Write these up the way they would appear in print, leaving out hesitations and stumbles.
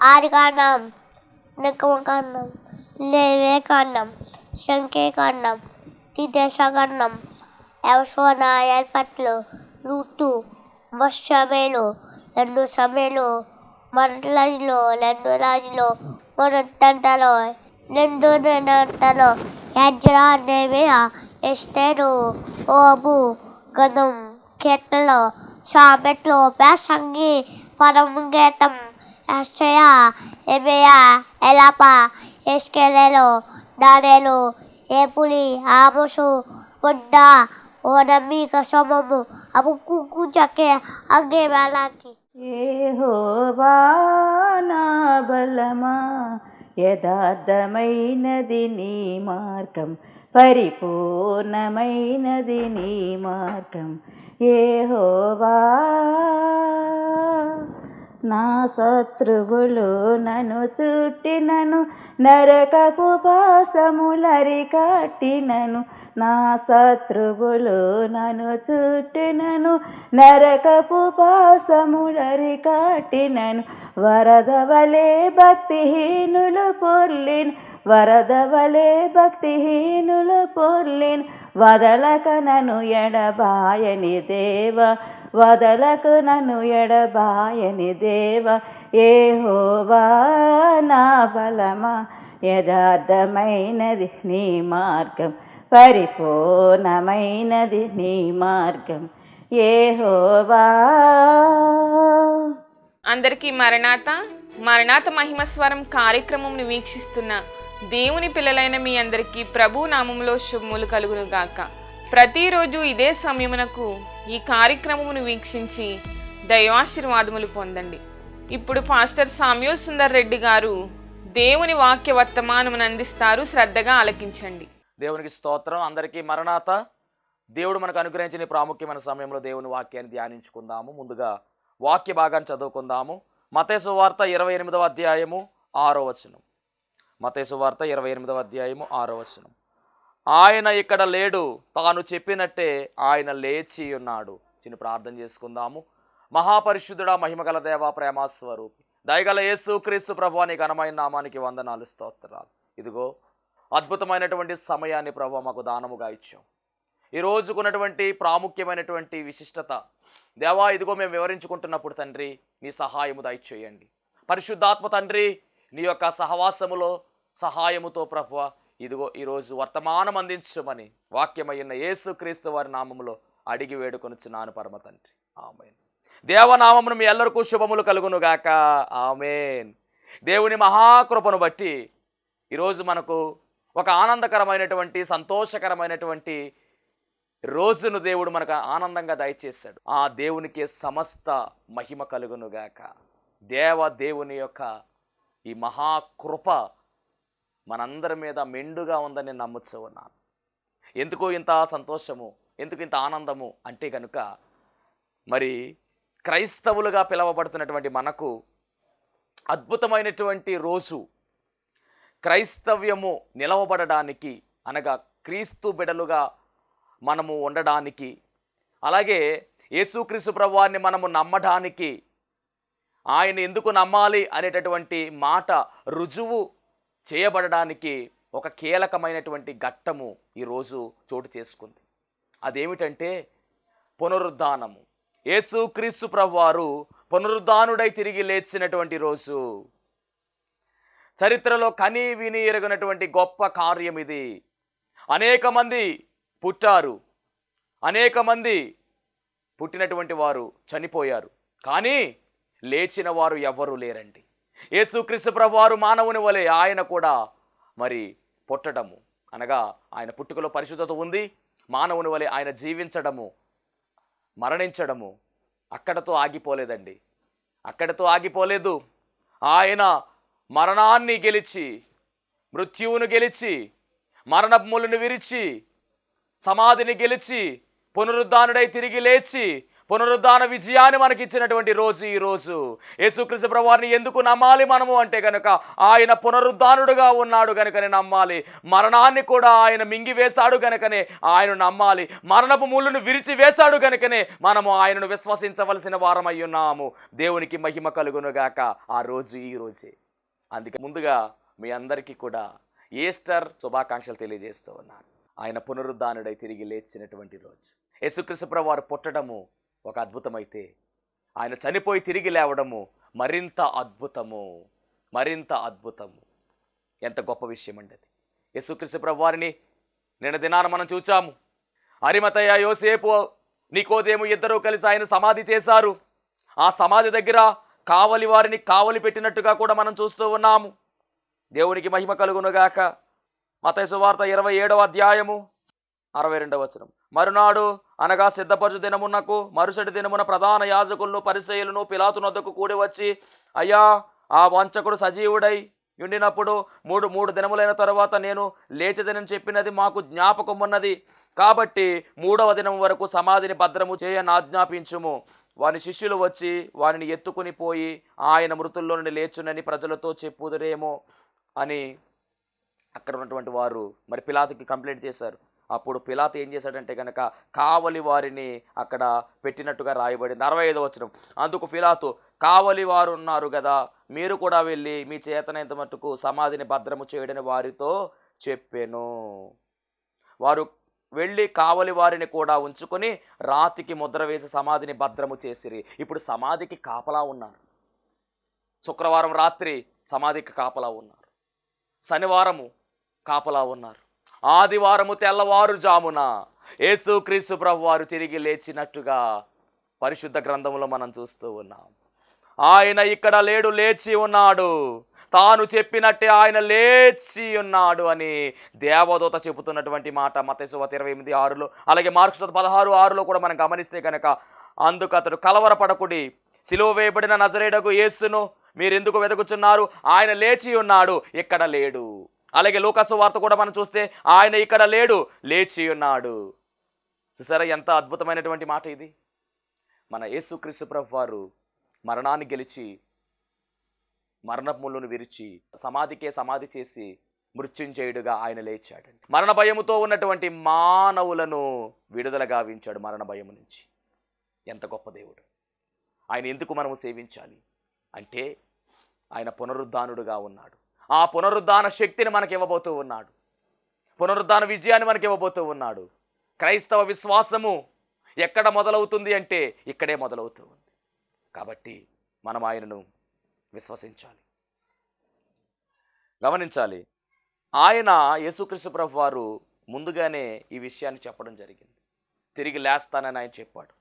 ఆదికాండం, నిర్గమకాండం, లేవియకాండం, సంఖ్యాకాండం, ద్వితీయోపదేశకాండం, యెహోషువ ఏర్పాట్లు, రూతు, సమూయేలు, 2 సమూయేలు, మొదటి రాజులు, మొదటి దంతలో, 2 దంతలో, ఎజ్రా, నెహెమియా, ఎస్తేరు, యోబు, గణం, కీర్తనలు, సామెతలు, ప్రసంగి, పరమగీతం, యెషయా, యెరెమీయా, ఎలాప, యెహెజ్కేలు, దానియేలు, ఏబులి, ఆమోసు, హోద్యా, ఓనమీక, సోమము, హబక్కూకు, జకర్యా, హగ్గై, మలాకి. యెహోవా నా బలమా, యథార్థమైనది నీ మార్గం, పరిపూర్ణమైనది నీ మార్గం. యెహోవా నా శత్రువులు నన్ను చుట్టినను, నరకపు పాశములరికట్టినను. నా శత్రువులు నన్ను చుట్టినను, నరకపు పాశములరికట్టినను. వరద వలె భక్తిహీనులు పొర్లిన్, వరద వలె భక్తిహీనులు పొర్లిన్. వదలక నన్ను ఎడబాయని దేవ, వదలక నన్ను ఎడబాయని దేవ. యెహోవా నా బలమా, యథార్థమైనది నీ మార్గం, పరిపూర్ణమైనది నీ మార్గం. యెహోవా. అందరికీ మరణాత మహిమ స్వరం కార్యక్రమంను వీక్షిస్తున్న దేవుని పిల్లలైన మీ అందరికీ ప్రభు నామములో శుభములు కలుగును గాక. ప్రతిరోజు ఇదే సమయమునకు ఈ కార్యక్రమమును వీక్షించి దైవాశీర్వాదములు పొందండి. ఇప్పుడు పాస్టర్ సామ్యూల్ సుందర్ రెడ్డి గారు దేవుని వాక్య వర్తమానమును అందిస్తారు. శ్రద్ధగా ఆలకించండి. దేవునికి స్తోత్రం. అందరికీ మరణాత. దేవుడు మనకు అనుగ్రహించిన ప్రాముఖ్యమైన సమయంలో దేవుని వాక్యాన్ని ధ్యానించుకుందాము. ముందుగా వాక్య భాగాన్ని చదువుకుందాము. మత్తయి సువార్త 28వ అధ్యాయము 6వ వచనం. మత్తయి సువార్త 28వ అధ్యాయము 6వ వచనం. ఆయన ఇక్కడ లేడు, తాను చెప్పినట్టే ఆయన లేచి ఉన్నాడు. చిన్న ప్రార్థన చేసుకుందాము. మహాపరిశుద్ధుడా, మహిమగల దేవా, ప్రేమాస్వరూపి, దయగల యేసు క్రీస్తు ప్రభువా, నీ ఘనమైన నామానికి వందనాలు, స్తోత్రాలు. ఇదిగో అద్భుతమైనటువంటి సమయాన్ని ప్రభువా మాకు దానముగా ఇచ్చాం. ఈ రోజుకున్నటువంటి ప్రాముఖ్యమైనటువంటి విశిష్టత దేవా, ఇదిగో మేము వివరించుకుంటున్నప్పుడు తండ్రి నీ సహాయము దయచేయండి. పరిశుద్ధాత్మ తండ్రి, నీ యొక్క సహవాసములో సహాయముతో ప్రభువా ఇదిగో ఈరోజు వర్తమానం అందించమని వాక్యమైన యేసు క్రీస్తు వారి నామములో అడిగి వేడుకొనుచున్నాను పరమ తండ్రి, ఆమేన్. దేవనామమును మీ ఎల్లరికూ శుభములు కలుగునుగాక, ఆమేన్. దేవుని మహాకృపను బట్టి ఈరోజు మనకు ఒక ఆనందకరమైనటువంటి సంతోషకరమైనటువంటి రోజును దేవుడు మనకు ఆనందంగా దయచేశాడు. ఆ దేవునికి సమస్త మహిమ కలుగునుగాక. దేవుని యొక్క ఈ మహాకృప మనందరి మీద మెండుగా ఉందని నమ్ముతూ ఉన్నాను. ఎందుకు ఇంత సంతోషము, ఎందుకు ఇంత ఆనందము అంటే కనుక, మరి క్రైస్తవులుగా పిలువబడుతున్నటువంటి మనకు అద్భుతమైనటువంటి రోజు, క్రైస్తవ్యము నిలవబడడానికి, అనగా క్రీస్తు బిడలుగా మనము ఉండడానికి, అలాగే యేసుక్రీస్తు ప్రభువాన్ని మనము నమ్మడానికి, ఆయన ఎందుకు నమ్మాలి అనేటటువంటి మాట రుజువు చేయబడడానికి ఒక కీలకమైనటువంటి ఘట్టము ఈరోజు చోటు చేసుకుంది. అదేమిటంటే పునరుద్ధానము. యేసుక్రీస్తు ప్రభువారు పునరుద్ధానుడై తిరిగి లేచినటువంటి రోజు. చరిత్రలో కని విని ఎరగనటువంటి గొప్ప కార్యం ఇది. అనేక మంది పుట్టారు, అనేక మంది పుట్టినటువంటి వారు చనిపోయారు, కానీ లేచిన వారు ఎవ్వరూ లేరండి. యేసుక్రీస్తు ప్రభువారు మానవుని వలె ఆయన కూడా మరి పుట్టడము, అనగా ఆయన పుట్టుకలో పరిశుద్ధత ఉంది. మానవుని వలె ఆయన జీవించడము, మరణించడము అక్కడతో ఆగిపోలేదండి, అక్కడతో ఆగిపోలేదు. ఆయన మరణాన్ని గెలిచి, మృత్యువును గెలిచి, మరణములను విరిచి, సమాధిని గెలిచి, పునరుద్ధానుడై తిరిగి లేచి పునరుద్ధాన విజయాన్ని మనకి ఇచ్చినటువంటి రోజు ఈ రోజు. యేసుక్రీస్తు ప్రభువారిని ఎందుకు నమ్మాలి మనము అంటే కనుక ఆయన పునరుద్ధానుడుగా ఉన్నాడు కనుకనే నమ్మాలి. మరణాన్ని కూడా ఆయన మింగివేశాడు కనుకనే ఆయన నమ్మాలి. మరణపు ముళ్ళును విరిచి వేశాడు కనుకనే మనము ఆయనను విశ్వసించవలసిన వారమై ఉన్నాము. దేవునికి మహిమ కలుగునుగాక. ఆ రోజు ఈ రోజే. అందుకే ముందుగా మీ అందరికీ కూడా ఈస్టర్ శుభాకాంక్షలు తెలియజేస్తూ ఉన్నాను. ఆయన పునరుద్ధానుడై తిరిగి లేచినటువంటి రోజు. యేసుక్రీస్తు ప్రభువారు పుట్టడము ఒక అద్భుతమైతే ఆయన చనిపోయి తిరిగి లేవడము మరింత అద్భుతము, మరింత అద్భుతము. ఎంత గొప్ప విషయం అండి అది. యేసుక్రీస్తు ప్రభువారిని నిన్న దినాన మనం చూచాము. అరిమతయ్య, యోసేపు, నికోదేము ఇద్దరూ కలిసి ఆయన సమాధి చేశారు. ఆ సమాధి దగ్గర కావలి వారిని కావలి పెట్టినట్టుగా కూడా మనం చూస్తూ ఉన్నాము. దేవునికి మహిమ కలుగునుగాక. మత్తయి సువార్త 27వ అధ్యాయము 62వ వచనం. మరునాడు అనగా సిద్ధపరచు దినమునకు మరుసటి దినమున ప్రధాన యాజకులను పరిసయ్యులను పిలాతు నొద్దకు కూడి వచ్చి, అయ్యా, ఆ వంచకుడు సజీవుడై ఉండినప్పుడు మూడు దినములైన తరువాత నేను లేచదనని చెప్పినది మాకు జ్ఞాపకం ఉన్నది. కాబట్టి 3వ దినం వరకు సమాధిని భద్రము చేయని ఆజ్ఞాపించుము. వాని శిష్యులు వచ్చి వానిని ఎత్తుకుని పోయి ఆయన మృతుల్లో నుండి లేచునని ప్రజలతో చెప్పుదురేమో అని అక్కడ ఉన్నటువంటి వారు మరి పిలాతుకి కంప్లైంట్ చేశారు. అప్పుడు పిలాతు ఏం చేశాడంటే కనుక కావలి వారిని అక్కడ పెట్టినట్టుగా రాయబడింది. 65వ వచనం. అందుకు పిలాతు, కావలి వారు ఉన్నారు కదా, మీరు కూడా వెళ్ళి మీ చేతనైనంత మట్టుకు సమాధిని భద్రము చేయడని వారితో చెప్పాను. వారు వెళ్ళి కావలి వారిని కూడా ఉంచుకొని రాతికి ముద్ర వేసి సమాధిని భద్రము చేసిరి. ఇప్పుడు సమాధికి కాపలా ఉన్నారు. శుక్రవారం రాత్రి సమాధికి కాపలా ఉన్నారు. శనివారము కాపలా ఉన్నారు. ఆదివారము తెల్లవారుజామున యేసుక్రీస్తు ప్రభువారు తిరిగి లేచినట్టుగా పరిశుద్ధ గ్రంథంలో మనం చూస్తూ ఉన్నాం. ఆయన ఇక్కడ లేడు, లేచి ఉన్నాడు. తాను చెప్పినట్టే ఆయన లేచి ఉన్నాడు అని దేవదూత చెబుతున్నటువంటి మాట మత్తయి సువార్త 28:6లో, అలాగే మార్కు సువార్త 16:6లో కూడా మనం గమనిస్తే కనుక, అందుకు అతడు, కలవరపడకుడి, సిలువ వేయబడిన నజరేయుడగు యేసును మీరెందుకు వెతుకుచున్నారు? ఆయన లేచి ఉన్నాడు, ఇక్కడ లేడు. అలాగే లూకాసు వార్త కూడా మనం చూస్తే ఆయన ఇక్కడ లేడు, లేచి ఉన్నాడు. చూసారా ఎంత అద్భుతమైనటువంటి మాట ఇది. మన యేసుక్రీస్తు ప్రభువారు మరణాన్ని గెలిచి మరణపు ముళ్ళును విరిచి సమాధికే సమాధి చేసి మృత్యుంజయుడుగా ఆయన లేచాడండి. మరణ భయముతో ఉన్నటువంటి మానవులను విడుదల గావించాడు మరణ భయము నుంచి. ఎంత గొప్ప దేవుడు. ఆయన ఎందుకు మనము సేవించాలి అంటే ఆయన పునరుద్ధానుడుగా ఉన్నాడు. ఆ పునరుద్ధాన శక్తిని మనకి ఇవ్వబోతూ ఉన్నాడు. పునరుద్ధాన విజయాన్ని మనకి ఇవ్వబోతూ ఉన్నాడు. క్రైస్తవ విశ్వాసము ఎక్కడ మొదలవుతుంది అంటే ఇక్కడే మొదలవుతూ ఉంది. కాబట్టి మనం ఆయనను విశ్వసించాలి, గమనించాలి. ఆయన యేసుక్రీస్తు ప్రభువారు ముందుగానే ఈ విషయాన్ని చెప్పడం జరిగింది. తిరిగి లేస్తానని ఆయన చెప్పాడు.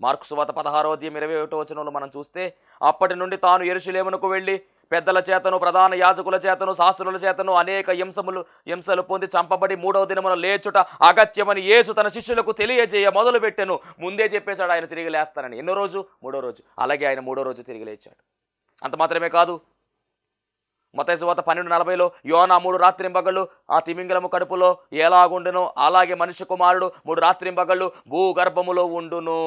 మార్కు సువార్త 16:21 మనం చూస్తే, అప్పటి నుండి తాను యెరూషలేమునకు వెళ్ళి పెద్దల చేతను ప్రధాన యాజకుల చేతను శాస్త్రుల చేతను అనేక హింసలు పొంది చంపబడి 3వ దినమున లేచుట అగత్యమని యేసు తన శిష్యులకు తెలియజేయ మొదలుపెట్టెను. ముందే చెప్పేశాడు ఆయన తిరిగి లేస్తానని. ఎన్నో రోజు? 3వ రోజు. అలాగే ఆయన 3వ రోజు తిరిగి లేచాడు. అంత మాత్రమే కాదు, మత్తయి సువార్త 12:40లో, యోనా 3 రాత్రింబగళ్ళు ఆ తిమింగలము కడుపులో ఎలాగుండునో అలాగే మనిషి కుమారుడు 3 రాత్రింబగళ్ళు భూగర్భములో ఉండును.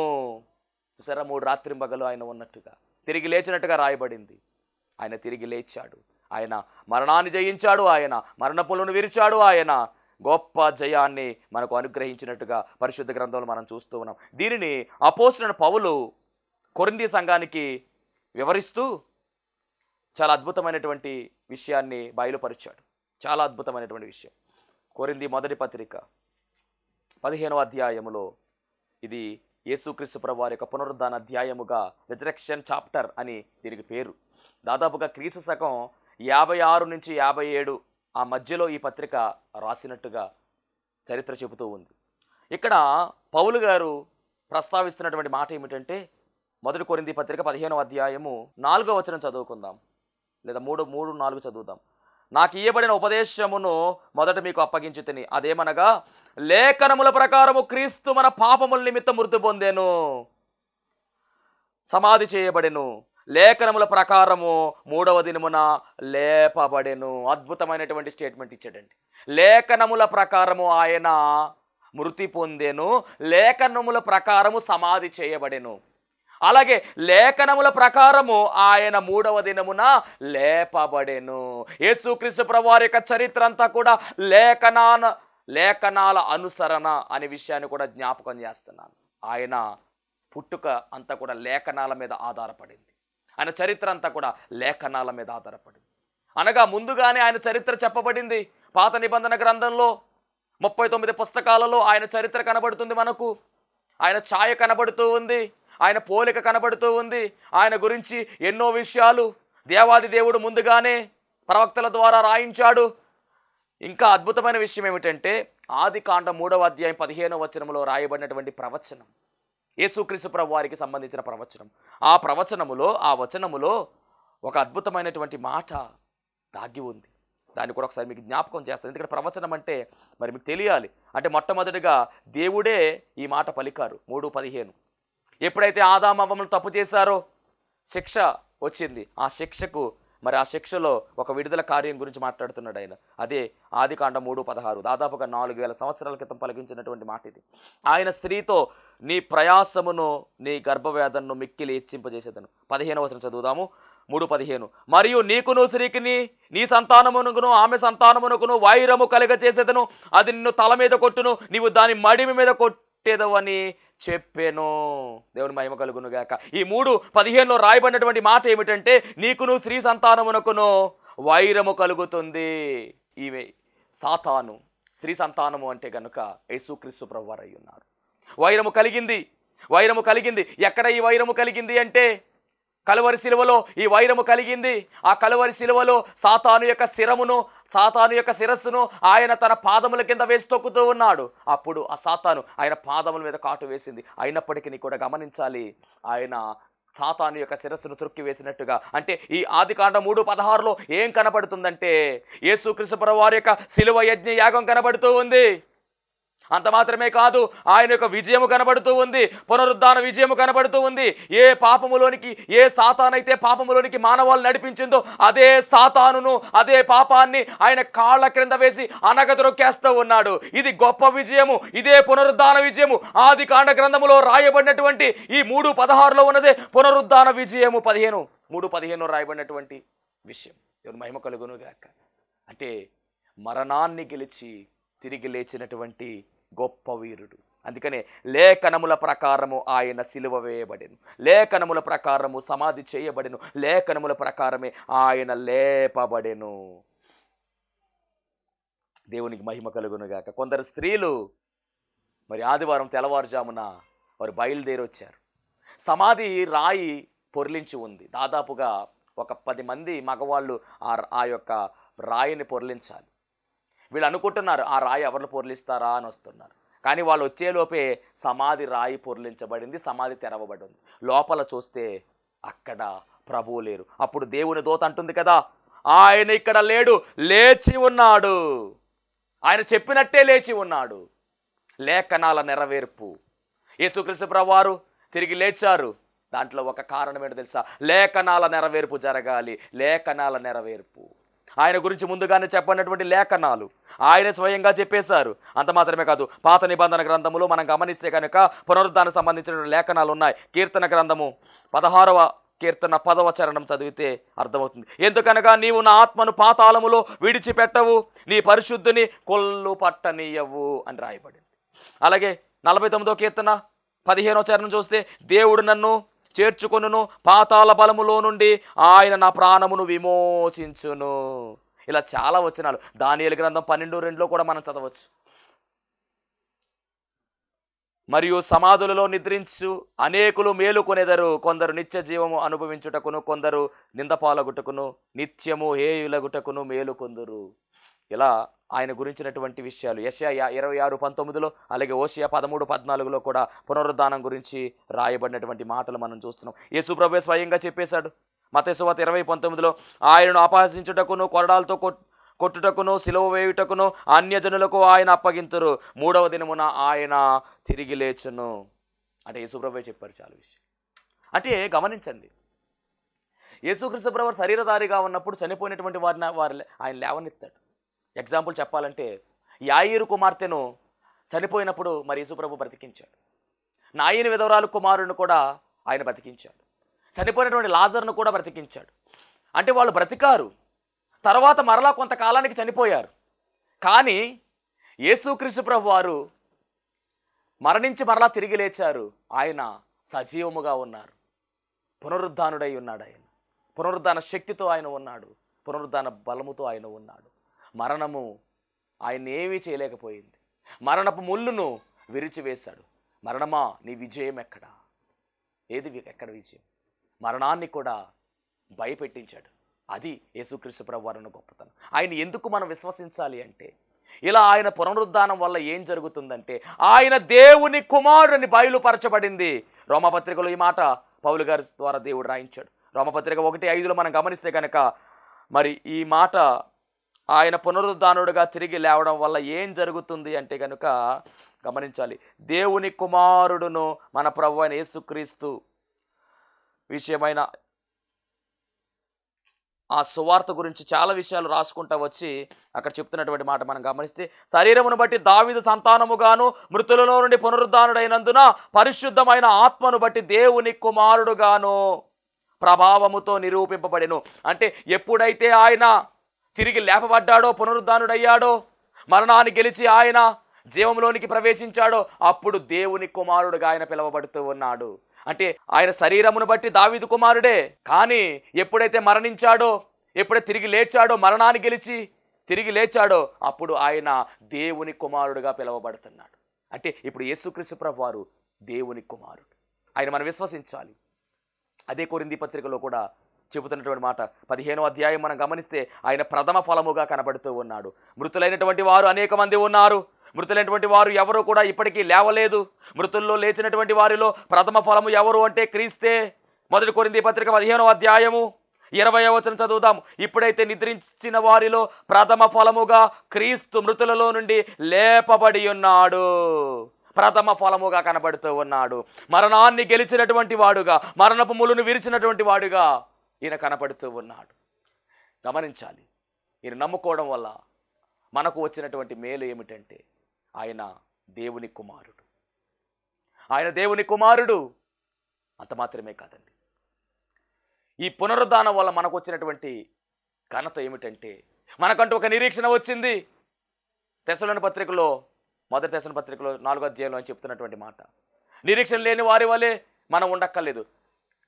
చూసారా, 3 రాత్రింబగళ్ళు ఆయన ఉన్నట్టుగా తిరిగి లేచినట్టుగా రాయబడింది. ఆయన తిరిగి లేచాడు. ఆయన మరణాన్ని జయించాడు. ఆయన మరణపులను విరిచాడు. ఆయన గొప్ప జయాన్ని మనకు అనుగ్రహించినట్టుగా పరిశుద్ధ గ్రంథంలో మనం చూస్తూ ఉన్నాం. దీనిని అపోస్తలుడైన పౌలు కొరింథీ సంఘానికి వివరిస్తూ చాలా అద్భుతమైనటువంటి విషయాన్ని బయలుపరిచాడు. చాలా అద్భుతమైనటువంటి విషయం. కొరింథీ మొదటి పత్రిక 15వ అధ్యాయములో ఇది యేసుక్రీస్తు ప్రభువారి యొక్క పునరుద్ధాన అధ్యాయముగా, రిజరెక్షన్ చాప్టర్ అని దీనికి పేరు. దాదాపుగా క్రీస్తు శకం 56 నుంచి 57 ఆ మధ్యలో ఈ పత్రిక రాసినట్టుగా చరిత్ర చెబుతూ ఉంది. ఇక్కడ పౌలు గారు ప్రస్తావిస్తున్నటువంటి మాట ఏమిటంటే, మొదటి కొరింథీ పత్రిక 15వ అధ్యాయము 4వ వచనం చదువుకుందాం, లేదా 3-4 చదువుదాం. నాకు ఇయ్యబడిన ఉపదేశమును మొదట మీకు అప్పగించుతిని, అదేమనగా లేఖనముల ప్రకారము క్రీస్తు మన పాపముల నిమిత్తం మృతి పొందెను, సమాధి చేయబడెను, లేఖనముల ప్రకారము 3వ దినమున లేపబడెను. అద్భుతమైనటువంటి స్టేట్మెంట్ ఇచ్చాడండి. లేఖనముల ప్రకారము ఆయన మృతి పొందెను, లేఖనముల ప్రకారము సమాధి చేయబడెను. అలాగే లేఖనముల ప్రకారము ఆయన 3వ దినమున లేపబడెను. యేసుక్రీస్తు ప్రభువారి యొక్క చరిత్ర అంతా కూడా లేఖనాల అనుసరణ అనే విషయాన్ని కూడా జ్ఞాపకం చేస్తున్నాను. ఆయన పుట్టుక అంతా కూడా లేఖనాల మీద ఆధారపడింది. ఆయన చరిత్ర అంతా కూడా లేఖనాల మీద ఆధారపడింది. అనగా ముందుగానే ఆయన చరిత్ర చెప్పబడింది. పాత నిబంధన గ్రంథంలో 39 పుస్తకాలలో ఆయన చరిత్ర కనబడుతుంది. మనకు ఆయన ఛాయ కనబడుతూ ఉంది, ఆయన పోలిక కనబడుతూ ఉంది. ఆయన గురించి ఎన్నో విషయాలు దేవాది దేవుడు ముందుగానే ప్రవక్తల ద్వారా రాయించాడు. ఇంకా అద్భుతమైన విషయం ఏమిటంటే ఆదికాండం 3వ అధ్యాయం 15వ వచనంలో రాయబడినటువంటి ప్రవచనం, యేసుక్రీస్తు ప్రభువారికి సంబంధించిన ప్రవచనం. ఆ వచనములో ఒక అద్భుతమైనటువంటి మాట దాగి ఉంది. దాన్ని కూడా ఒకసారి మీకు జ్ఞాపకం చేస్తాను. ఎందుకంటే ప్రవచనం అంటే మరి మీకు తెలియాలి. అంటే మొట్టమొదటిగా దేవుడే ఈ మాట పలికారు. 3:15 ఎప్పుడైతే ఆదాము అవ్వలు తప్పు చేశారో శిక్ష వచ్చింది. ఆ శిక్షలో ఒక విడుదల కార్యం గురించి మాట్లాడుతున్నాడు ఆయన. అదే ఆదికాండం 3:16, దాదాపుగా 4000 సంవత్సరాల క్రితం పలికించినటువంటి మాట ఇది. ఆయన స్త్రీతో నీ ప్రయాసమును నీ గర్భవేదనను మిక్కిలి హెచ్చింపజేసేదను. 15వ వచనం చదువుదాము. 3:15 మరియు నీకును స్త్రీకిని నీ సంతానమునకును ఆమె సంతానమునకును వైరము కలుగచేసేదను, అది నిన్ను తల మీద కొట్టును, నీవు దాని మడిమి మీద కొట్టేదవని చెప్పాను. దేవుని మహిమ కలుగును గాక. ఈ 3:15లో రాయబడినటువంటి మాట ఏమిటంటే నీకును స్త్రీ సంతానమునకును వైరము కలుగుతుంది. ఈమె సాతాను స్త్రీ సంతానము అంటే గనుక యేసుక్రీస్తు ప్రభువారు అయి ఉన్నారు. వైరము కలిగింది. ఎక్కడ ఈ వైరము కలిగింది అంటే కలువరి శిలువలో ఈ వైరము కలిగింది. ఆ కలువరి శిలువలో సాతాను యొక్క శిరస్సును ఆయన తన పాదముల కింద వేసి తొక్కుతూ ఉన్నాడు. అప్పుడు ఆ సాతాను ఆయన పాదముల మీద కాటు వేసింది. అయినప్పటికీ కూడా గమనించాలి, ఆయన సాతాను యొక్క శిరస్సును త్రొక్కి వేసినట్టుగా. అంటే ఈ ఆదికాండం 3:16లో ఏం కనబడుతుందంటే యేసుక్రీస్తు ప్రభువారి యొక్క శిలువ యజ్ఞ యాగం కనబడుతూ ఉంది. అంత మాత్రమే కాదు, ఆయన యొక్క విజయము కనబడుతూ ఉంది, పునరుద్ధాన విజయము కనబడుతూ ఉంది. ఏ సాతానైతే పాపములోనికి మానవాళ్ళు నడిపించిందో అదే సాతానును, అదే పాపాన్ని ఆయన కాళ్ళ క్రింద వేసి అనగదొక్కేస్తూ ఉన్నాడు. ఇది గొప్ప విజయము, ఇదే పునరుద్ధాన విజయము. ఆదికాండ గ్రంథములో రాయబడినటువంటి ఈ 3:16లో ఉన్నదే పునరుద్ధాన విజయము. 3:15 రాయబడినటువంటి విషయం. ఎవరి మహిమ కలుగును గాక. అంటే మరణాన్ని గెలిచి తిరిగి లేచినటువంటి గొప్ప వీరుడు. అందుకనే లేఖనముల ప్రకారము ఆయన సిలువ వేయబడెను, లేఖనముల ప్రకారము సమాధి చేయబడెను, లేఖనముల ప్రకారమే ఆయన లేపబడెను. దేవునికి మహిమ కలుగును గాక. కొందరు స్త్రీలు మరి ఆదివారం తెల్లవారుజామున వారు బయలుదేరి వచ్చారు. సమాధి రాయి పొర్లించి ఉంది. దాదాపుగా ఒక 10 మంది మగవాళ్ళు ఆ యొక్క రాయిని పొర్లించాలి. వీళ్ళు అనుకుంటున్నారు ఆ రాయి ఎవరిని పొర్లిస్తారా అని వస్తున్నారు. కానీ వాళ్ళు వచ్చేలోపే సమాధి రాయి పొర్లించబడింది, సమాధి తెరవబడింది. లోపల చూస్తే అక్కడ ప్రభువు లేరు. అప్పుడు దేవుని దూత అంటుంది కదా, ఆయన ఇక్కడ లేడు, లేచి ఉన్నాడు. ఆయన చెప్పినట్టే లేచి ఉన్నాడు. లేఖనాల నెరవేర్పు. యేసుక్రీస్తు ప్రభువారు తిరిగి లేచారు. దాంట్లో ఒక కారణం ఏంటో తెలుసా? లేఖనాల నెరవేర్పు జరగాలి. లేఖనాల నెరవేర్పు ఆయన గురించి ముందుగానే చెప్పినటువంటి లేఖనాలు ఆయన స్వయంగా చెప్పేశారు. అంత మాత్రమే కాదు, పాత నిబంధన గ్రంథములో మనం గమనిస్తే కనుక పునరుద్ధానికి సంబంధించిన లేఖనాలు ఉన్నాయి. కీర్తన గ్రంథము 16వ కీర్తన 10వ చరణం చదివితే అర్థమవుతుంది. ఎందుకనగా నీవు నా ఆత్మను పాతాళములో విడిచిపెట్టవు, నీ పరిశుద్ధిని కొల్లు పట్టనీయవు అని రాయబడింది. అలాగే 49వ కీర్తన 15వ చరణం చూస్తే దేవుడు నన్ను చేర్చుకొనును, పాతాళ బలములో నుండి ఆయన నా ప్రాణమును విమోచించును. ఇలా చాలా వచనాలు దానియేలు గ్రంథం 12:2లో కూడా మనం చదవచ్చు. మరియు సమాధులలో నిద్రించు అనేకులు మేలుకొనెదరు, కొందరు నిత్య జీవము అనుభవించుటకును, కొందరు నిందపాలగుటకును, నిత్యము హేయులగుటకును మేలుకొందురు. ఇలా ఆయన గురించినటువంటి విషయాలు యెషయా 26:19లో, అలాగే హోషేయ 13:14లో కూడా పునరుద్ధానం గురించి రాయబడినటువంటి మాటలు మనం చూస్తున్నాం. యేసు ప్రభువే స్వయంగా చెప్పేశాడు. మత్తయి సువార్త 20:19లో ఆయనను అపహసించుటకును, కొరడాలతో కొట్టుటకును, సిలువ వేయుటకును అన్యజనులకు ఆయన అప్పగింతురు, 3వ దినమున ఆయన తిరిగి లేచును అంటే యేసు ప్రభువే చెప్పారు. చాలా విషయం అంటే గమనించండి, యేసుక్రీస్తు ప్రభువు శరీరధారిగా ఉన్నప్పుడు చనిపోయినటువంటి వారిని ఆయన లేవనెత్తాడు. ఎగ్జాంపుల్ చెప్పాలంటే యాయీరు కుమార్తెను చనిపోయినప్పుడు మరి యేసుప్రభు బ్రతికించాడు. నాయని విధవరాలు కుమారుని కూడా ఆయన బ్రతికించాడు. చనిపోయినటువంటి లాజర్ను కూడా బ్రతికించాడు. అంటే వాళ్ళు బ్రతికారు, తర్వాత మరలా కొంతకాలానికి చనిపోయారు. కానీ యేసుక్రీస్తు ప్రభు వారు మరణించి మరలా తిరిగి లేచారు. ఆయన సజీవముగా ఉన్నారు, పునరుద్ధానుడై ఉన్నాడు. ఆయన పునరుద్ధాన శక్తితో ఆయన ఉన్నాడు, పునరుద్ధాన బలముతో ఆయన ఉన్నాడు. మరణము ఆయన ఏమీ చేయలేకపోయింది. మరణపు ముళ్ళును విరిచివేశాడు. మరణమా నీ విజయం ఎక్కడా? ఎక్కడ విజయం? మరణాన్ని కూడా భయపెట్టించాడు. అది యేసుక్రీస్తు ప్రభు వారి గొప్పతనం. ఆయన ఎందుకు మనం విశ్వసించాలి అంటే, ఇలా ఆయన పునరుద్ధానం వల్ల ఏం జరుగుతుందంటే ఆయన దేవుని కుమారుని బయలుపరచబడింది. రోమపత్రికలో ఈ మాట పౌలు గారి ద్వారా దేవుడు రాయించాడు. రోమపత్రిక 1:5 మనం గమనిస్తే కనుక మరి ఈ మాట ఆయన పునరుద్ధానుడుగా తిరిగి లేవడం వల్ల ఏం జరుగుతుంది అంటే కనుక గమనించాలి. దేవుని కుమారుడును మన ప్రభువైన యేసుక్రీస్తు విషయమైన ఆ సువార్త గురించి చాలా విషయాలు రాసుకుంటా వచ్చి అక్కడ చెప్తున్నటువంటి మాట మనం గమనిస్తే, శరీరమును బట్టి దావీదు సంతానముగాను మృతులలో నుండి పునరుద్ధానుడైనందున పరిశుద్ధమైన ఆత్మను బట్టి దేవుని కుమారుడుగాను ప్రభావముతో నిరూపింపబడెను. అంటే ఎప్పుడైతే ఆయన తిరిగి లేపబడ్డాడో, పునరుద్ధానుడయ్యాడో, మరణాన్ని గెలిచి ఆయన జీవంలోనికి ప్రవేశించాడో, అప్పుడు దేవుని కుమారుడుగా ఆయన పిలువబడుతూ ఉన్నాడు. అంటే ఆయన శరీరమును బట్టి దావీదు కుమారుడే, కానీ ఎప్పుడైతే మరణించాడో, ఎప్పుడైతే తిరిగి లేచాడో, మరణాన్ని గెలిచి తిరిగి లేచాడో, అప్పుడు ఆయన దేవుని కుమారుడుగా పిలువబడుతున్నాడు. అంటే ఇప్పుడు యేసుక్రీస్తు ప్రభు వారు దేవుని కుమారుడు. ఆయన మనం విశ్వసించాలి. అదే కొరింథీ పత్రికలో కూడా చెబుతున్నటువంటి మాట 15వ అధ్యాయం మనం గమనిస్తే ఆయన ప్రథమ ఫలముగా కనబడుతూ ఉన్నాడు. మృతులైనటువంటి వారు అనేక మంది ఉన్నారు. మృతులైనటువంటి వారు ఎవరు కూడా ఇప్పటికీ లేవలేదు. మృతుల్లో లేచినటువంటి వారిలో ప్రథమ ఫలము ఎవరు అంటే క్రీస్తే. 1 కొరింథీ పత్రిక 15వ అధ్యాయము 20వ వచనం చదువుదాం. ఇప్పుడైతే నిద్రించిన వారిలో ప్రథమ ఫలముగా క్రీస్తు మృతులలో నుండి లేపబడి ఉన్నాడు. ప్రథమ ఫలముగా కనబడుతూ ఉన్నాడు. మరణాన్ని గెలిచినటువంటి వాడుగా, మరణపు ములును విరిచినటువంటి వాడుగా ఈయన కనపడుతూ ఉన్నాడు. గమనించాలి, ఈయన నమ్ముకోవడం వల్ల మనకు వచ్చినటువంటి మేలు ఏమిటంటే ఆయన దేవుని కుమారుడు. ఆయన దేవుని కుమారుడు అంత మాత్రమే కాదండి, ఈ పునరుద్ధానం వల్ల మనకు వచ్చినటువంటి ఘనత ఏమిటంటే మనకంటూ ఒక నిరీక్షణ వచ్చింది. తెస్సలోని పత్రికలో 1 తెస్సలోని పత్రికలో 4వ అధ్యాయంలో అని చెప్తున్నటువంటి మాట, నిరీక్షణ లేని వారి వలె మనం ఉండక్కర్లేదు,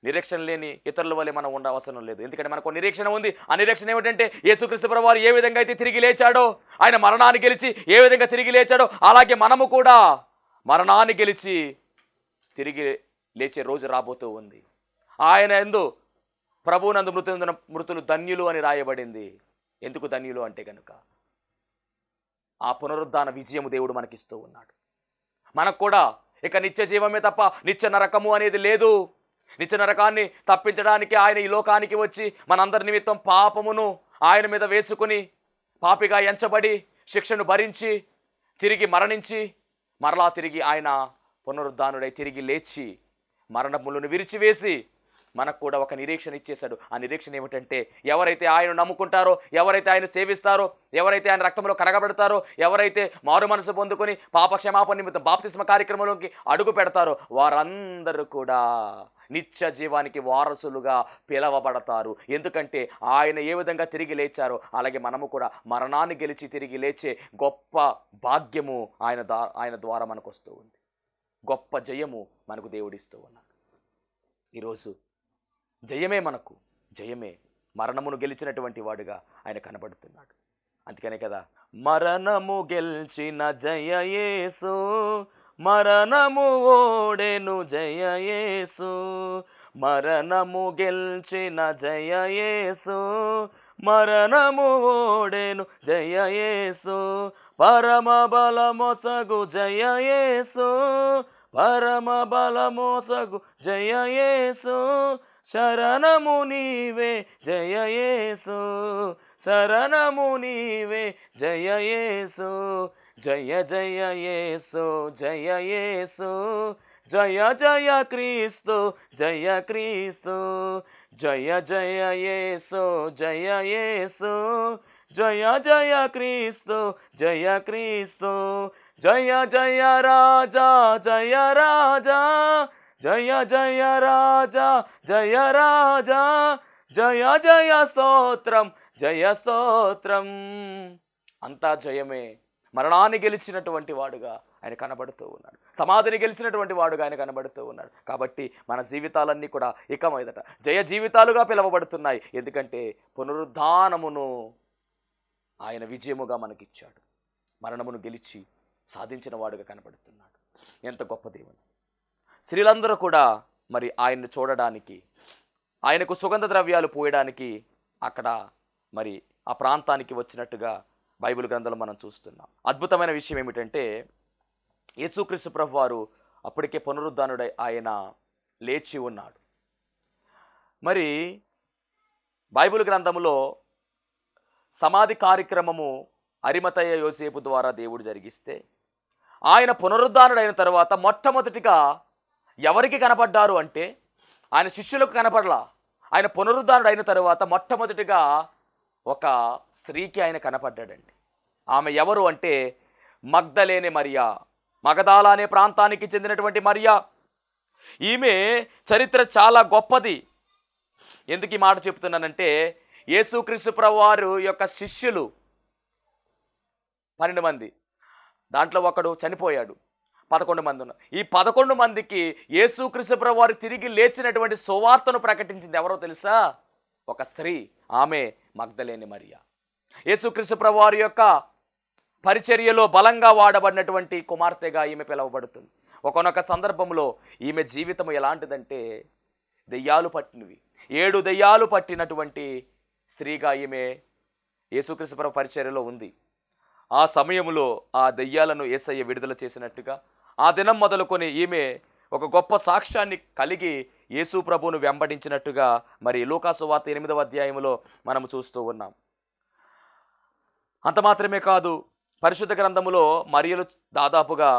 నిరీక్షణ లేని ఇతరుల వలె మనం ఉండవసరం లేదు. ఎందుకంటే మనకు నిరీక్షణ ఉంది. ఆ నిరీక్షణ ఏమిటంటే యేసుక్రీస్తు ప్రభువు వారు ఏ విధంగా అయితే తిరిగి లేచాడో, ఆయన మరణాన్ని గెలిచి ఏ విధంగా తిరిగి లేచాడో, అలాగే మనము కూడా మరణాన్ని గెలిచి తిరిగి లేచే రోజు రాబోతూ ఉంది. ఆయన యందు ప్రభువునందు మృతులు ధన్యులు అని రాయబడింది. ఎందుకు ధన్యులు అంటే కనుక ఆ పునరుద్ధాన విజయము దేవుడు మనకిస్తూ ఉన్నాడు. మనకు కూడా ఇక నిత్య జీవమే తప్ప నిత్య నరకము అనేది లేదు. నిత్య నరకాన్ని తప్పించడానికి ఆయన ఈ లోకానికి వచ్చి మనందరి నిమిత్తం పాపమును ఆయన మీద వేసుకుని పాపిగా ఎంచబడి శిక్షను భరించి తిరిగి మరణించి మరలా తిరిగి ఆయన పునరుద్ధానుడై తిరిగి లేచి మరణములను విరిచివేసి మనకు కూడా ఒక నిరీక్షణ ఇచ్చేశాడు. ఆ నిరీక్షణ ఏమిటంటే ఎవరైతే ఆయన నమ్ముకుంటారో, ఎవరైతే ఆయన సేవిస్తారో, ఎవరైతే ఆయన రక్తంలో కడగబడతారో, ఎవరైతే మారు మనసు పొందుకొని పాప క్షమాపణ నిమిత్తం బాప్తిస్మ కార్యక్రమంలోకి అడుగు పెడతారో వారందరూ కూడా నిత్య జీవానికి వారసులుగా పిలవబడతారు. ఎందుకంటే ఆయన ఏ విధంగా తిరిగి లేచారో అలాగే మనము కూడా మరణాన్ని గెలిచి తిరిగి లేచే గొప్ప భాగ్యము ఆయన ద్వారా మనకు వస్తూ ఉంది. గొప్ప జయము మనకు దేవుడిస్తూ ఉన్నాడు. ఈరోజు జయమే మనకు జయమే. మరణమును గెలిచినటువంటి వాడుగా ఆయన కనబడుతున్నాడు. అందుకనే కదా మరణము గెలిచిన జయయేసు, మరణము ఓడెను జయయేసు, మరణము గెలిచిన జయయేసు, మరణము ఓడెను జయయేసు, పరమ బలమొసగు జయయేసు, పరమ బలమోసగు జయయేసు, శరణము నీవే జయయేసు, శరణము నీవే జయయేసు, జయ జయయేసు జయయేసు, జయ జయ క్రీస్తు జయ క్రీస్తు, జయ జయయేసు జయయేసు, జయ జయ క్రీస్తు జయ క్రీస్తు, జయ జయ రాజా జయ రాజా, జయ జయ రాజా జయ రాజా, జయ జయ స్తోత్రం జయ స్తోత్రం. అంతా జయమే. మరణాన్ని గెలిచినటువంటి వాడుగా ఆయన కనబడుతూ ఉన్నాడు. సమాధిని గెలిచినటువంటి వాడుగా ఆయన కనబడుతూ ఉన్నాడు. కాబట్టి మన జీవితాలన్నీ కూడా ఇక మీదట జయ జీవితాలుగా పిలువబడుతున్నాయి. ఎందుకంటే పునరుద్ధానమును ఆయన విజయముగా మనకిచ్చాడు. మరణమును గెలిచి సాధించిన వాడుగా కనబడుతున్నాడు. ఎంత గొప్ప దేవుడు. స్త్రీలందరూ కూడా మరి ఆయన్ని చూడడానికి, ఆయనకు సుగంధ ద్రవ్యాలు పోయడానికి అక్కడ మరి ఆ ప్రాంతానికి వచ్చినట్టుగా బైబిల్ గ్రంథంలో మనం చూస్తున్నాం. అద్భుతమైన విషయం ఏమిటంటే యేసుక్రీస్తు ప్రభు వారు అప్పటికే పునరుద్ధానుడై ఆయన లేచి ఉన్నాడు. మరి బైబిల్ గ్రంథంలో సమాధి కార్యక్రమము అరిమతయ యోసేపు ద్వారా దేవుడు జరిగిస్తే, ఆయన పునరుద్ధానుడైన తర్వాత మొట్టమొదటిగా ఎవరికి కనపడ్డారు అంటే ఆయన శిష్యులకు కనపడలా. ఆయన పునరుద్ధానుడైన తర్వాత మొట్టమొదటిగా ఒక స్త్రీకి ఆయన కనపడ్డాడండి. ఆమె ఎవరు అంటే మగ్దలేనే మరియా, మగదాల అనే ప్రాంతానికి చెందినటువంటి మరియా. ఈమె చరిత్ర చాలా గొప్పది. ఎందుకు ఈ మాట చెప్తున్నానంటే యేసుక్రీస్తు ప్రభువారు యొక్క శిష్యులు 12 మంది, దాంట్లో ఒకడు చనిపోయాడు, 11 మంది ఉన్నారు. ఈ 11 మందికి యేసుక్రీస్తు ప్రభువారు తిరిగి లేచినటువంటి సువార్తను ప్రకటించింది ఎవరో తెలుసా? ఒక స్త్రీ, ఆమె మగ్దలేని మరియా. యేసుక్రీస్తు ప్రభువారి యొక్క పరిచర్యలో బలంగా వాడబడినటువంటి కుమార్తెగా ఈమె పిలువబడుతుంది. ఒకనొక సందర్భంలో ఈమె జీవితం ఎలాంటిదంటే దెయ్యాలు పట్టినవి, 7 దెయ్యాలు పట్టినటువంటి స్త్రీగా ఈమె యేసుక్రీస్తు ప్రభు పరిచర్యలో ఉంది. ఆ సమయంలో ఆ దెయ్యాలను యేసయ్య విడుదల చేసినట్టుగా ఆ దినం మొదలుకొని ఈమె ఒక గొప్ప సాక్ష్యాన్ని కలిగి యేసు ప్రభువును వెంబడించినట్టుగా మరి లూకాసు వార్త 8వ అధ్యాయంలో మనము చూస్తూ ఉన్నాం. అంత మాత్రమే కాదు, పరిశుద్ధ గ్రంథములో మరియలు దాదాపుగా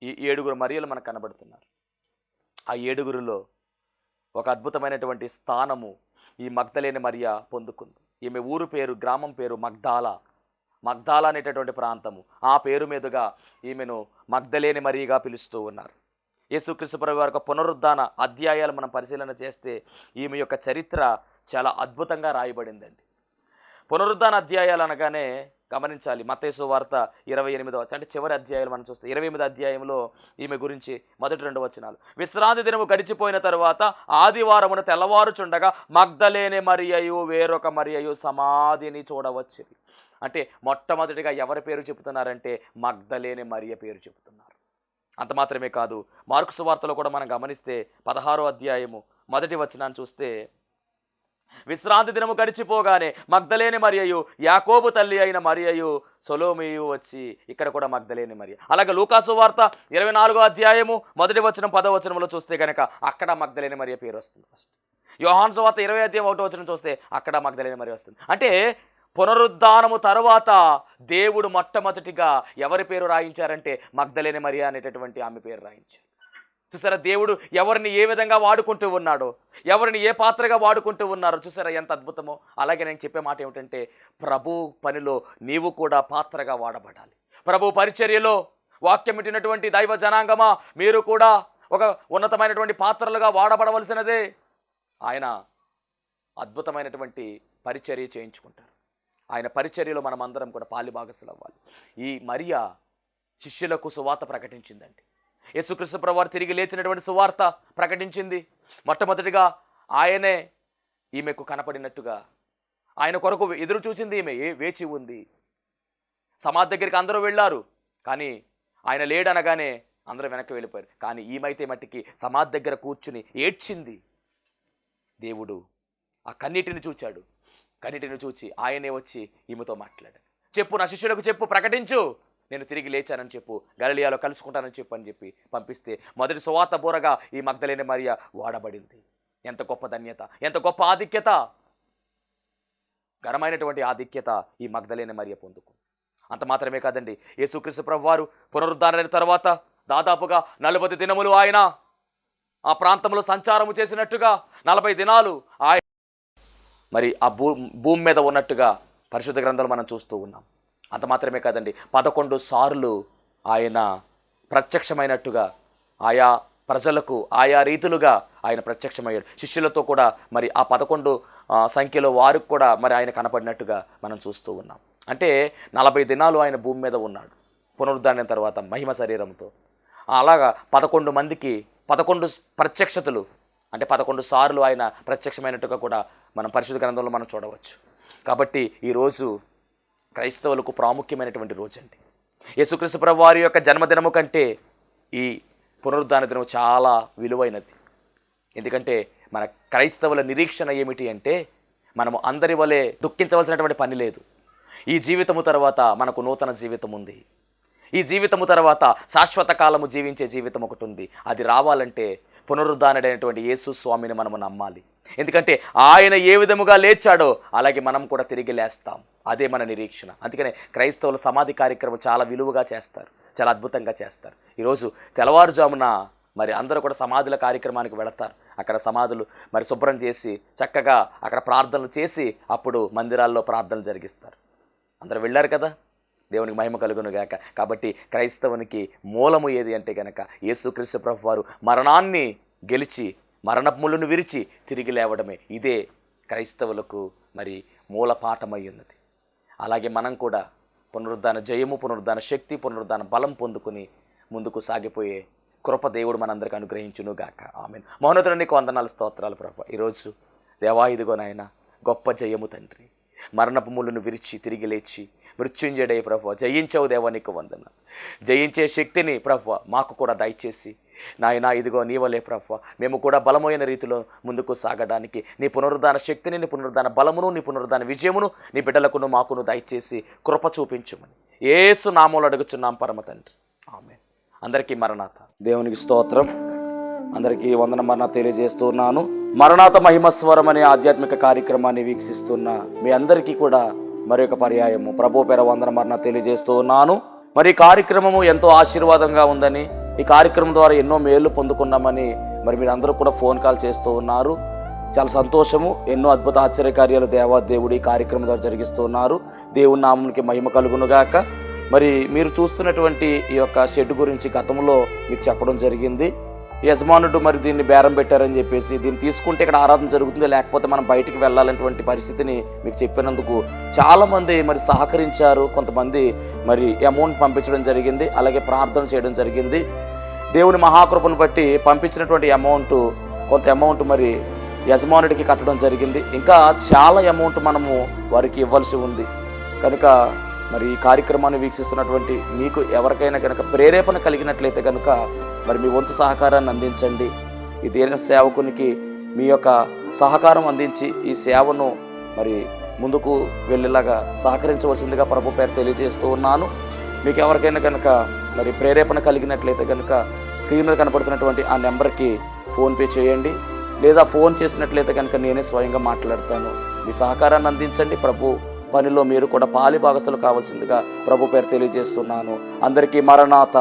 ఈ 7 మరియలు మనకు కనబడుతున్నారు. ఆ 7 ఒక అద్భుతమైనటువంటి స్థానము ఈ మగ్దలేని మరియా పొందుకుంది. ఈమె ఊరు పేరు, గ్రామం పేరు మగ్దాల అనేటటువంటి ప్రాంతము. ఆ పేరు మీదుగా ఈమెను మగ్దలేని మరియగా పిలుస్తూ ఉన్నారు. యేసుక్రీస్తు ప్రభు వారి యొక్క పునరుద్ధాన అధ్యాయాలు మనం పరిశీలన చేస్తే ఈమె యొక్క చరిత్ర చాలా అద్భుతంగా రాయబడిందండి. పునరుద్ధాన అధ్యాయాలు అనగానే గమనించాలి, మత్తయి వార్త 28వ అంటే చివరి అధ్యాయాలు మనం చూస్తే 28వ అధ్యాయంలో ఈమె గురించి మొదటి 2 వచనాలు, విశ్రాంతి దినము గడిచిపోయిన తరువాత ఆదివారమున తెల్లవారుచుండగా మగ్దలేని మరియయు వేరొక మరియయు సమాధిని చూడవచ్చింది. అంటే మొట్టమొదటిగా ఎవరి పేరు చెబుతున్నారంటే మగ్దలేని మరియ పేరు చెబుతున్నారు. అంత మాత్రమే కాదు, మార్కు సువార్తలో కూడా మనం గమనిస్తే 16వ అధ్యాయము మొదటి వచనాన్ని చూస్తే, విశ్రాంతి దినము గడిచిపోగానే మగ్దలేని మరియయు యాకోబు తల్లి అయిన మరియయు సొలోమియు వచ్చి, ఇక్కడ కూడా మగ్దలేని మరియ. అలాగే లూకాసు వార్త 24వ అధ్యాయము మొదటి వచనం 10వ వచనంలో చూస్తే కనుక అక్కడ మగ్దలేని మరియ పేరు వస్తుంది. ఫస్ట్ యోహాను సువార్త 20వ అధ్యాయం 1వ వచనం చూస్తే అక్కడ మగ్దలేని మరియ వస్తుంది. అంటే పునరుద్ధానము తరువాత దేవుడు మొట్టమొదటిగా ఎవరి పేరు రాయించారంటే మగ్దలేని మరియ అనేటటువంటి ఆమె పేరు రాయించారు. చూసారా, దేవుడు ఎవరిని ఏ విధంగా వాడుకుంటూ ఉన్నాడో, ఎవరిని ఏ పాత్రగా వాడుకుంటూ ఉన్నారో చూసారా, ఎంత అద్భుతమో. అలాగే నేను చెప్పే మాట ఏమిటంటే ప్రభు పనిలో నీవు కూడా పాత్రగా వాడబడాలి. ప్రభు పరిచర్యలో వాక్యం వింటున్నటువంటి దైవ జనాంగమా, మీరు కూడా ఒక ఉన్నతమైనటువంటి పాత్రలుగా వాడబడవలసినదే. ఆయన అద్భుతమైనటువంటి పరిచర్య చేయించుకుంటారు. ఆయన పరిచర్యలో మనం అందరం కూడా పాలిభాగస్తులు అవ్వాలి. ఈ మరియా శిష్యులకు సువార్త ప్రకటించిందండి. యేసుక్రీస్తు ప్రభువారు తిరిగి లేచినటువంటి సువార్త ప్రకటించింది. మొట్టమొదటిగా ఆయనే ఈమెకు కనపడినట్టుగా ఆయన కొరకు ఎదురు చూసింది. ఈమె వేచి ఉంది. సమాధి దగ్గరికి అందరూ వెళ్ళారు, కానీ ఆయన లేడనగానే అందరూ వెనక్కి వెళ్ళిపోయారు. కానీ ఈమైతే మట్టికి సమాధి దగ్గర కూర్చుని ఏడ్చింది. దేవుడు ఆ కన్నీటిని చూచాడు. కన్నీటిని చూచి ఆయనే వచ్చి ఈమెతో మాట్లాడాడు. చెప్పు, నా శిష్యులకు చెప్పు, ప్రకటించు, నేను తిరిగి లేచానని చెప్పు, గలిలియాలో కలుసుకుంటానని చెప్పు అని చెప్పి పంపిస్తే మొదటి సువార్త బోరగా ఈ మగ్దలేని మరియ వాడబడింది. ఎంత గొప్ప ధన్యత, ఎంత గొప్ప ఆధిక్యత, ఘనమైనటువంటి ఆధిక్యత ఈ మగ్దలేని మరియ పొందుకుంది. అంత మాత్రమే కాదండి, యేసుక్రీస్తు ప్రభువారు పునరుద్ధారణ తర్వాత దాదాపుగా 40 దినములు ఆయన ఆ ప్రాంతంలో సంచారము చేసినట్టుగా 40 దినాలు ఆయన మరి ఆ భూమి మీద ఉన్నట్టుగా పరిశుద్ధ గ్రంథాలు మనం చూస్తూ ఉన్నాం. అంత మాత్రమే కాదండి, 11 సార్లు ఆయన ప్రత్యక్షమైనట్టుగా ఆయా ప్రజలకు ఆయా రీతులుగా ఆయన ప్రత్యక్షమయ్యాడు. శిష్యులతో కూడా మరి ఆ 11 సంఖ్యలో వారికి కూడా మరి ఆయన కనపడినట్టుగా మనం చూస్తూ ఉన్నాం. అంటే 40 దినాలు ఆయన భూమి మీద ఉన్నాడు పునరుద్ధానం తర్వాత మహిమ శరీరంతో. అలాగా 11 మందికి 11 ప్రత్యక్షతలు, అంటే 11 సార్లు ఆయన ప్రత్యక్షమైనట్టుగా కూడా మనం పరిశుద్ధ గ్రంథంలో మనం చూడవచ్చు. కాబట్టి ఈరోజు క్రైస్తవులకు ప్రాముఖ్యమైనటువంటి రోజు అండి. యేసుక్రీస్తు ప్రభువు వారి యొక్క జన్మదినము కంటే ఈ పునరుద్ధాన దినం చాలా విలువైనది. ఎందుకంటే మన క్రైస్తవుల నిరీక్షణ ఏమిటి అంటే, మనము అందరి వలె దుఃఖించవలసినటువంటి పని లేదు. ఈ జీవితము తర్వాత మనకు నూతన జీవితం ఉంది. ఈ జీవితము తర్వాత శాశ్వత కాలము జీవించే జీవితం ఒకటి ఉంది. అది రావాలంటే పునరుద్ధానుడైనటువంటి యేసు స్వామిని మనము నమ్మాలి. ఎందుకంటే ఆయన ఏ విధముగా లేచాడో అలాగే మనం కూడా తిరిగి లేస్తాం. అదే మన నిరీక్షణ. అందుకనే క్రైస్తవుల సమాధి కార్యక్రమం చాలా విలువగా చేస్తారు, చాలా అద్భుతంగా చేస్తారు. ఈరోజు తెల్లవారుజామున మరి అందరూ కూడా సమాధుల కార్యక్రమానికి వెళతారు. అక్కడ సమాధులు మరి శుభ్రం చేసి చక్కగా అక్కడ ప్రార్థనలు చేసి అప్పుడు మందిరాల్లో ప్రార్థనలు జరిగిస్తారు. అందరూ వెళ్ళారు కదా, దేవునికి మహిమ కలుగును గాక. కాబట్టి క్రైస్తవునికి మూలము ఏది అంటే కనుక యేసుక్రీస్తు ప్రభువు వారు మరణాన్ని గెలిచి మరణపు ముళ్ళును విరిచి తిరిగి లేవడమే. ఇదే క్రైస్తవులకు మరి మూల పాఠమై ఉన్నది. అలాగే మనం కూడా పునరుద్ధాన జయము, పునరుద్ధాన శక్తి, పునరుద్ధాన బలం పొందుకుని ముందుకు సాగిపోయే కృప దేవుడు మనందరికీ అనుగ్రహించును గాక. ఆమేన్. మహోన్నతుడా నీకు వందనాలు, స్తోత్రాలు ప్రభువా. ఈరోజు దేవా ఇదిగో నాయన గొప్ప జయము తండ్రి, మరణపు ముళ్ళును విరిచి తిరిగి లేచి మృత్యుంజయుడై ప్రభువా జయించావు దేవా, నీకు వందనాలు. జయించే శక్తిని ప్రభువా మాకు కూడా దయచేసి నాయనా ఇదిగో నీవలే ప్రభువా మేము కూడా బలమైన రీతిలో ముందుకు సాగడానికి నీ పునరుద్ధాన శక్తిని, నీ పునరుద్ధాన బలమును, నీ పునరుద్ధాన విజయమును నీ బిడ్డలకును మాకును దయచేసి కృప చూపించుమని యేసు నామములో అడుగుచున్నాం పరమ తండ్రి. ఆమేన్. అందరికీ మరణాత. దేవునికి స్తోత్రం. అందరికీ వందన మరణాత తెలియజేస్తున్నాను. మరణాత మహిమస్వరం అనే ఆధ్యాత్మిక కార్యక్రమాన్ని వీక్షిస్తున్న మీ అందరికీ కూడా మరొక పర్యాయము ప్రభు పేర వందన మరణాత తెలియజేస్తూ ఉన్నాను. మరి ఈ కార్యక్రమము ఎంతో ఆశీర్వాదంగా ఉందని, ఈ కార్యక్రమం ద్వారా ఎన్నో మేళ్లు పొందుకున్నామని మరి మీరు అందరూ కూడా ఫోన్ కాల్ చేస్తూ ఉన్నారు. చాలా సంతోషము. ఎన్నో అద్భుత ఆశ్చర్యకార్యాలు దేవుడు ఈ కార్యక్రమం ద్వారా జరిగిస్తూ ఉన్నారు. దేవుని నామమునికి మహిమ కలుగునుగాక. మరి మీరు చూస్తున్నటువంటి ఈ యొక్క షెడ్ గురించి గతంలో మీకు చెప్పడం జరిగింది. యజమానుడు మరి దీన్ని బేరం పెట్టారని చెప్పేసి, దీన్ని తీసుకుంటే ఇక్కడ ఆరాధన జరుగుతుంది, లేకపోతే మనం బయటికి వెళ్ళాలనేటువంటి పరిస్థితిని మీకు చెప్పినందుకు చాలామంది మరి సహకరించారు. కొంతమంది మరి అమౌంట్ పంపించడం జరిగింది, అలాగే ప్రార్థన చేయడం జరిగింది. దేవుని మహాకృపను బట్టి పంపించినటువంటి కొంత అమౌంట్ మరి యజమానుడికి కట్టడం జరిగింది. ఇంకా చాలా అమౌంట్ మనము వారికి ఇవ్వాల్సి ఉంది. కనుక మరి ఈ కార్యక్రమాన్ని వీక్షిస్తున్నటువంటి మీకు ఎవరికైనా కనుక ప్రేరేపణ కలిగినట్లయితే కనుక మరి మీ వంతు సహకారాన్ని అందించండి. ఈ దీన సేవకునికి మీ యొక్క సహకారం అందించి ఈ సేవను మరి ముందుకు వెళ్ళేలాగా సహకరించవలసిందిగా ప్రభు పేరు తెలియజేస్తూ ఉన్నాను. మీకు ఎవరికైనా కనుక మరి ప్రేరేపణ కలిగినట్లయితే కనుక స్క్రీన్ మీద కనపడుతున్నటువంటి ఆ నెంబర్కి ఫోన్పే చేయండి, లేదా ఫోన్ చేసినట్లయితే కనుక నేనే స్వయంగా మాట్లాడతాను. మీ సహకారాన్ని అందించండి. ప్రభు పనిలో మీరు కూడా పాలి భాగస్తులు కావాల్సిందిగా ప్రభు పేరు తెలియజేస్తున్నాను. అందరికీ మరణాత.